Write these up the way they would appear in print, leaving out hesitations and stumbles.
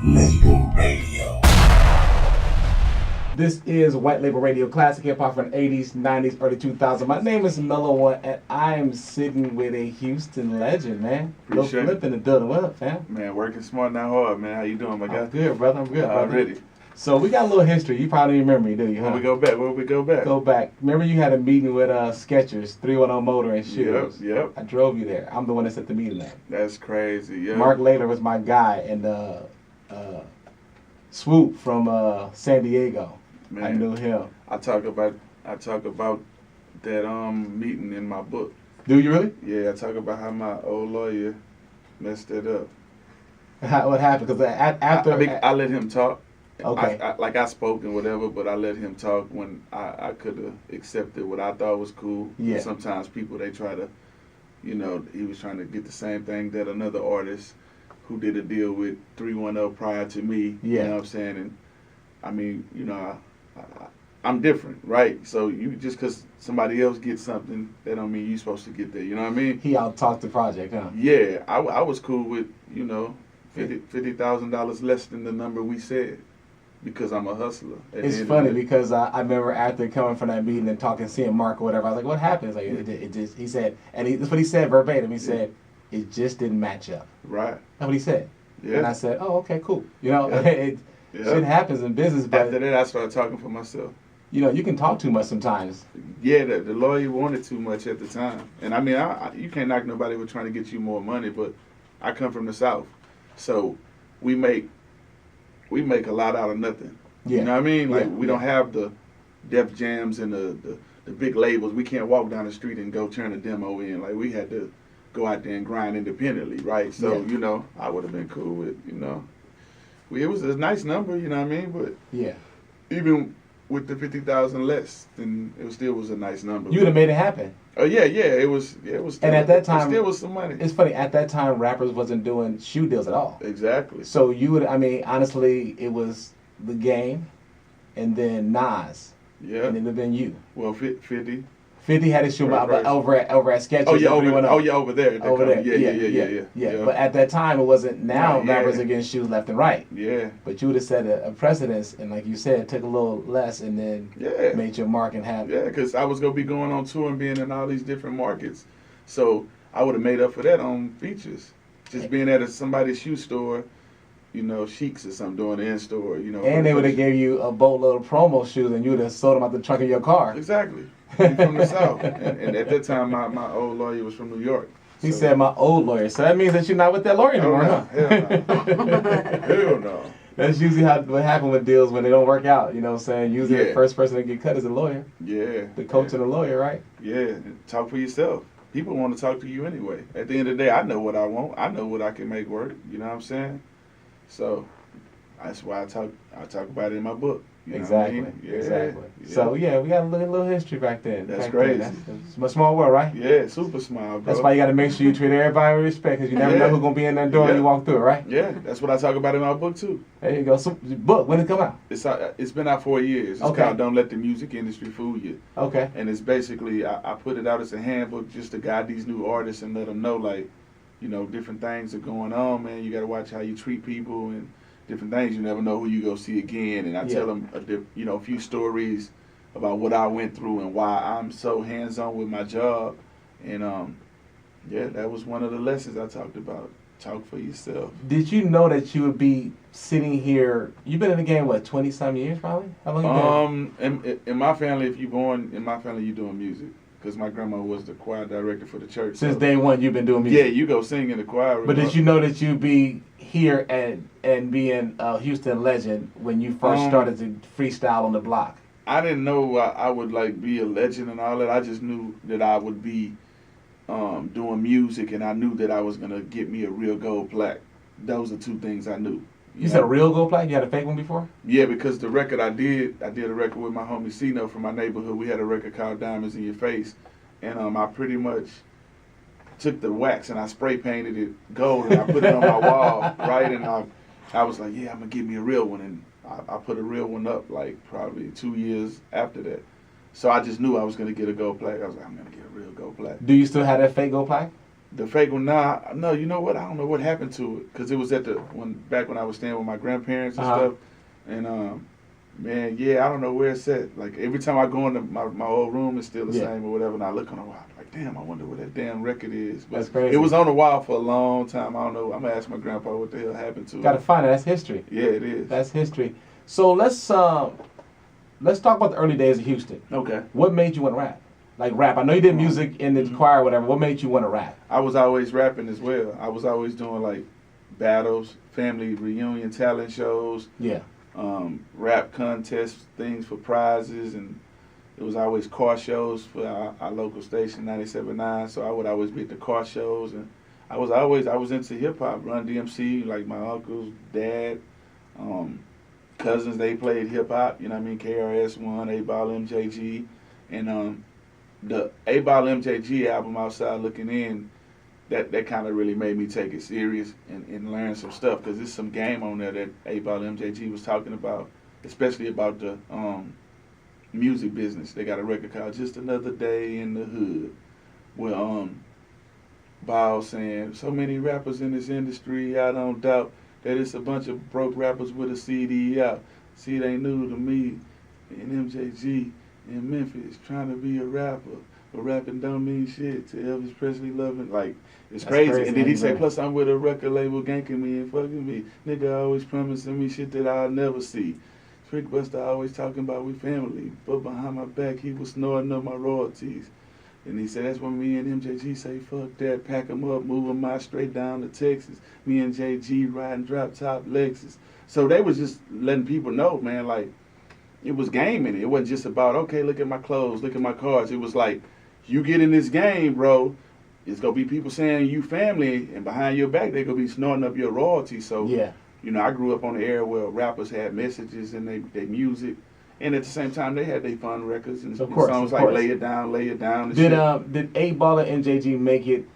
Label Radio. This is White Label Radio, classic hip hop from the 80s, 90s, early 2000s. My name is Mellow One, and I am sitting with a Houston legend, man. Appreciate Flip in the building. What up, fam? Man, working smart, not hard, man. How you doing, my guy? I'm good, brother. I'm good, brother. Already. So we got a little history. You probably remember me, do you? Where we go back? Go back. Remember you had a meeting with Skechers, 310 Motor and Shoes. Yep. I drove you there. I'm the one that set the meeting up. That's crazy, yeah. Mark Layler was my guy, and Swoop from San Diego. Man, I knew him. I talk about that meeting in my book. Do you really? Yeah, I talk about how my old lawyer messed it up. What happened? Because after I let him talk. Okay. I spoke and whatever, but I let him talk when I could have accepted what I thought was cool. Yeah. Sometimes people, they try to, he was trying to get the same thing that another artist who did a deal with 310 prior to me. Yeah. You know what I'm saying? And I mean, I'm different, right? So you just because somebody else gets something, that don't mean you're supposed to get there. You know what I mean? He out-talked the project, huh? Yeah, I was cool with, $50,000 less than the number we said. Because I'm a hustler. It's funny because I remember after coming from that meeting and talking, seeing Mark or whatever, I was like, what happened? Like, it just, he said, and that's what he said verbatim. He said, it just didn't match up. Right. That's what he said. Yeah. And I said, oh, okay, cool. Shit happens in business, but after that, I started talking for myself. You can talk too much sometimes. Yeah, the lawyer wanted too much at the time. And I mean, you can't knock nobody with trying to get you more money, but I come from the South. So we make a lot out of nothing. Yeah. You know what I mean? Like, we Yeah. don't have the Def Jams and the big labels. We can't walk down the street and go turn a demo in. Like, we had to go out there and grind independently, right? So, I would have been cool with, it was a nice number, you know what I mean? But yeah, even with the 50,000 less, then it still was a nice number. You would have made it happen. Oh, yeah, it was still, and at that time, it still was some money. It's funny, at that time, rappers wasn't doing shoe deals at all. Exactly. So honestly, it was The Game, and then Nas. Yeah. And it would have been you. Well, 50. 50 had his shoe over at Skechers. Over there. Over there. Yeah. But at that time, it wasn't. Now Yeah. rappers are getting shoes left and right. Yeah. But you would have set a precedence, and like you said, took a little less, and then made your mark and have. Yeah, because I was gonna be going on tour and being in all these different markets, so I would have made up for that on features. Just being at somebody's shoe store, Sheiks or something doing the in-store, And they would have gave you a boatload of promo shoes, and you would have sold them out the trunk of your car. Exactly. I'm from the South, and at that time, my old lawyer was from New York. He said my old lawyer, so that means that you're not with that lawyer anymore, huh? Hell no. That's usually what happens with deals when they don't work out. You know what I'm saying? Usually the first person to get cut is a lawyer. Yeah. The coach and the lawyer, right? Yeah. Talk for yourself. People want to talk to you anyway. At the end of the day, I know what I want. I know what I can make work. You know what I'm saying? So that's why I talk about it in my book. You know exactly. What I mean? Yeah. Exactly. So we got a little history back then. That's crazy. It's a small world, right? Yeah, super small, bro. That's why you got to make sure you treat everybody with respect, because you never know who's gonna be in that door when you walk through it, right? Yeah, that's what I talk about in my book too. There you go. So, book, when did it come out? It's been out for years. It's called Don't Let the Music Industry Fool You. Okay. And it's basically I put it out as a handbook just to guide these new artists and let them know, like, different things are going on, man. You got to watch how you treat people and different things. You never know who you go see again. And I tell them a few stories about what I went through and why I'm so hands-on with my job. And that was one of the lessons I talked about. Talk for yourself. Did you know that you would be sitting here? You've been in the game, what, 20-some years probably? How long you been? In my family, if you're born in my family, you're doing music. Because my grandma was the choir director for the church. Since day one, you've been doing music? Yeah, you go sing in the choir. But did you know that you'd be here and being a Houston legend when you first started to freestyle on the block? I didn't know I would be a legend and all that. I just knew that I would be doing music, and I knew that I was going to get me a real gold plaque. Those are two things I knew. You said a real gold plaque? You had a fake one before? Yeah, because the record I did a record with my homie Cino from my neighborhood. We had a record called Diamonds in Your Face, and I pretty much took the wax and I spray painted it gold and I put it on my wall, right? And I was like, yeah, I'm going to get me a real one. And I put a real one up like probably 2 years after that. So I just knew I was going to get a gold plaque. I was like, I'm going to get a real gold plaque. Do you still have that fake gold plaque? The fake one, nah, no. You know what? I don't know what happened to it because it was back when I was staying with my grandparents and stuff, and man, yeah, I don't know where it's at. Like every time I go into my old room, it's still the same or whatever, and I look on the wall, I'm like, damn, I wonder where that damn record is. But That's crazy. it was on the wall for a long time. I don't know. I'm gonna ask my grandpa what the hell happened to it. Gotta find it. That's history. Yeah, it is. That's history. So let's talk about the early days of Houston. Okay. What made you want to rap? Like rap. I know you did music in the choir or whatever. What made you want to rap? I was always rapping as well. I was always doing like battles, family reunion talent shows, Yeah. rap contests, things for prizes, and it was always car shows for our local station 97.9. So I would always be at the car shows, and I was into hip hop, Run DMC, like my uncle's dad, cousins. They played hip hop. You know what I mean? KRS-One, 8Ball, MJG, and the 8Ball MJG album, Outside Looking In, that kind of really made me take it serious and learn some stuff, because there's some game on there that 8Ball MJG was talking about, especially about the music business. They got a record called Just Another Day in the Hood, where Ball saying, so many rappers in this industry, I don't doubt that it's a bunch of broke rappers with a CD out. See, it ain't new to me and MJG in Memphis trying to be a rapper, but rapping don't mean shit to Elvis Presley loving. Like, it's crazy. And then he said, plus I'm with a record label ganking me and fucking me. Nigga always promising me shit that I'll never see. Trick Buster always talking about we family, but behind my back he was snorting up my royalties. And he said, that's when me and MJG say, fuck that, pack 'em up, move 'em out straight down to Texas. Me and JG riding drop top Lexus. So they was just letting people know, man, like, it was gaming. It wasn't just about, okay, look at my clothes, look at my cars. It was like, you get in this game, bro, it's going to be people saying you family, and behind your back, they're going to be snorting up your royalties. So, Yeah. you know, I grew up on the era where rappers had messages in their music, and at the same time, they had their fun records and, Of course, songs of like course. Lay It Down, and Did shit. did 8Ball and MJG make it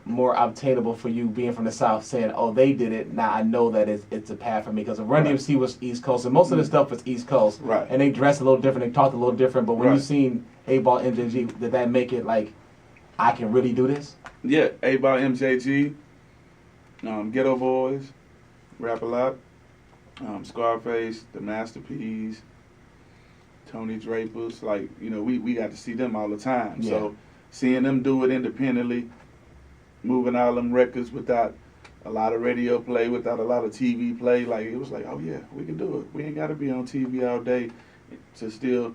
more obtainable for you being from the South, saying, oh, they did it, now I know that it's a path for me? Because Run Right. DMC was East Coast, and most of the stuff was East Coast. Right. And they dressed a little different, they talked a little different, but when you Right. seen 8Ball and MJG, did that make it like, I can really do this? Yeah, 8Ball MJG, Ghetto Boys, Rap a Lot, Scarface, The Masterpiece, Tony Drapers, like, you know, we got to see them all the time. Yeah. So seeing them do it independently, moving all them records without a lot of radio play, without a lot of TV play, like, it was like, oh yeah, we can do it. We ain't got to be on TV all day to still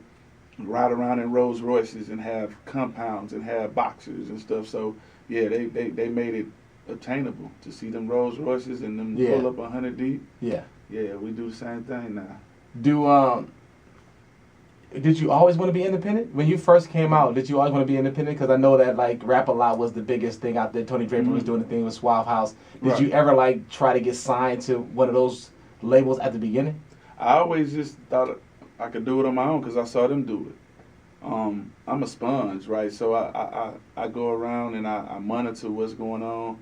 ride around in Rolls Royces and have compounds and have boxers and stuff. So yeah, they made it attainable to see them Rolls Royces and them Yeah. pull up 100 deep. Yeah. Yeah, we do the same thing now. Did you always want to be independent? When you first came out, did you always want to be independent? Because I know that like Rap a Lot was the biggest thing out there. Tony Draper was doing the thing with Suave House. Did Right. you ever like try to get signed to one of those labels at the beginning? I always just thought I could do it on my own because I saw them do it. I'm a sponge, right? So I go around and I monitor what's going on.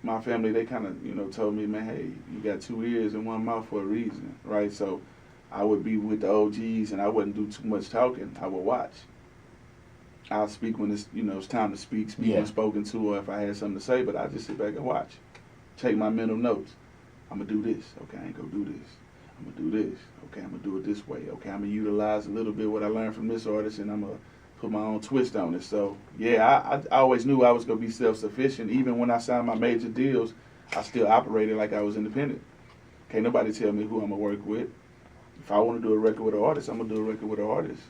My family, they kind of, you know, told me, man, hey, you got 2 ears and 1 mouth for a reason, right? So I would be with the OGs and I wouldn't do too much talking. I would watch. I'll speak when it's, you know, it's time to speak when spoken to, or if I had something to say, but I just sit back and watch. Take my mental notes. I'm going to do this. Okay, I ain't going to do this. I'm going to do this. Okay, I'm going to do it this way. Okay, I'm going to utilize a little bit what I learned from this artist, and I'm going to put my own twist on it. So, yeah, I always knew I was going to be self-sufficient. Even when I signed my major deals, I still operated like I was independent. Can't nobody tell me who I'm going to work with. If I want to do a record with an artist, I'm going to do a record with an artist.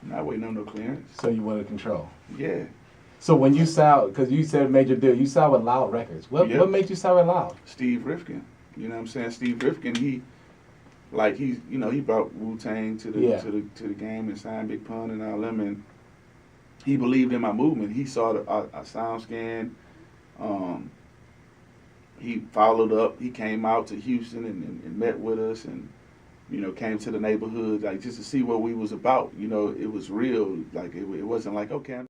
I'm not waiting on no clearance. So you wanted control. Yeah. So when you signed, because you said major deal, you signed with Loud Records. What made you sign with Loud? Steve Rifkin. You know what I'm saying? Steve Rifkin, he brought Wu-Tang to the game and signed Big Pun and all them, and he believed in my movement. He saw a sound scan. He followed up. He came out to Houston and met with us, and you know, came to the neighborhood like just to see what we was about. You know, it was real. Like it wasn't like, okay, I'm